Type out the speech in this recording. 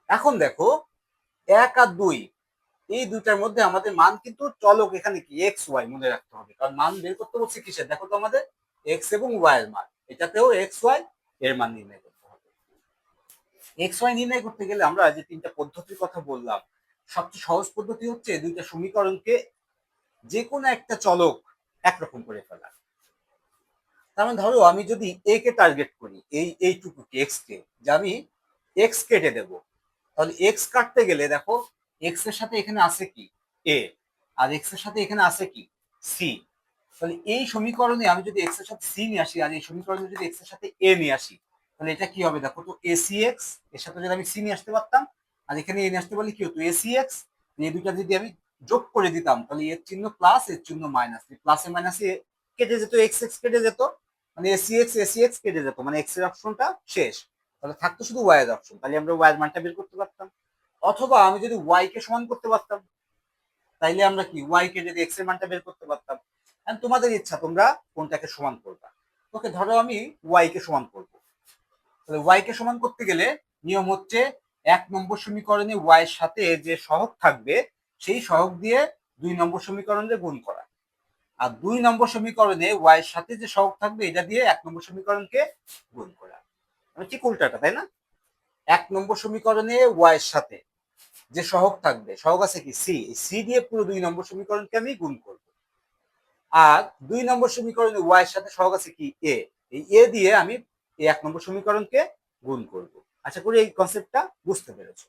এখন দেখো 1 আর 2 এই দুইটার মধ্যে আমাদের মান কিন্তু চলক এখানে কি এক্স ওয়াই মনে রাখতে হবে, কারণ মান বের করতে বলছে কিসের, দেখো তো আমাদের এক্স এবং ওয়াই এর মান, এটাতেও এক্স ওয়াই এর মান নির্ণয় করতে হবে। এক্স ওয়াই নির্ণয় করতে গেলে আমরা যে তিনটা পদ্ধতির কথা বললাম, সবচেয়ে সহজ পদ্ধতি হচ্ছে দুইটা সমীকরণকে যে কোনো একটা চলক একরকম করে ফেলা। তার মানে ধরো আমি যদি এ কে টার্গেট করি, এইটুকুকে এক্স কে, যে আমি এক্স কেটে দেব, তাহলে এক্স কাটতে গেলে দেখো এক্স এর সাথে এখানে আছে কি এ, আর এক্স এর সাথে এখানে আছে কি সি। তাহলে এই সমীকরণে আমি যদি এক্স এর সাথে সি নিয়ে আসি আর এই সমীকরণে যদি এক্স এর সাথে এ নিয়ে আসি, তাহলে এটা কি হবে দেখো তো, এ সি এক্স, এর সাথে যদি আমি সি নিয়ে আসতে পারতাম আর এখানে এ নিয়ে আসতে পারলে কি হতো, এ সি এক্স। এই দুইটা যদি আমি যোগ করে দিতাম তাহলে এর চিহ্ন প্লাস এর চিহ্ন মাইনাস, প্লাসে মাইনাসে কেটে যেত, এক্স এক্স কেটে যেত, মানে এ সি এক্স কেটে যেত, মানে এক্স এর অপশনটা শেষ। তাহলে থাকতো শুধু ওয়াই এর অপশন, তাহলে আমরা ওয়াই এর মানটা বের করতে পারতাম। অথবা আমি যদি ওয়াই কে সমান করতে পারতাম, তাইলে আমরা কি ওয়াই কে যদি এক্স এর মানটা বের করতে পারতাম। এখন তোমাদের ইচ্ছা তোমরা কোনটাকে সমান করবা। ওকে, ধরো আমি ওয়াই কে সমান করব। তাহলে ওয়াই কে সমান করতে গেলে নিয়ম হচ্ছে 1 নম্বর সমীকরণে ওয়াই এর সাথে যে সহগ থাকবে সেই সহগ দিয়ে 2 নম্বর সমীকরণে গুণ করা, আর 2 নম্বর সমীকরণে ওয়াই এর সাথে যে সহগ থাকবে এটা দিয়ে 1 নম্বর সমীকরণকে গুণ করা। মানে ঠিক উল্টাটা, তাই না? 1 নম্বর সমীকরণে ওয়াই এর সাথে যে সহগ থাকবে, সহগ আছে কি সি, সি দিয়ে পুরো 2 নম্বর সমীকরণকে আমি গুণ করব। আর 2 নম্বর সমীকরণে ওয়াই এর সাথে সহগ আছে কি এ, এই এ দিয়ে আমি এই 1 নম্বর সমীকরণকে গুণ করব। আশা করি এই কনসেপ্টটা বুঝতে পেরেছো।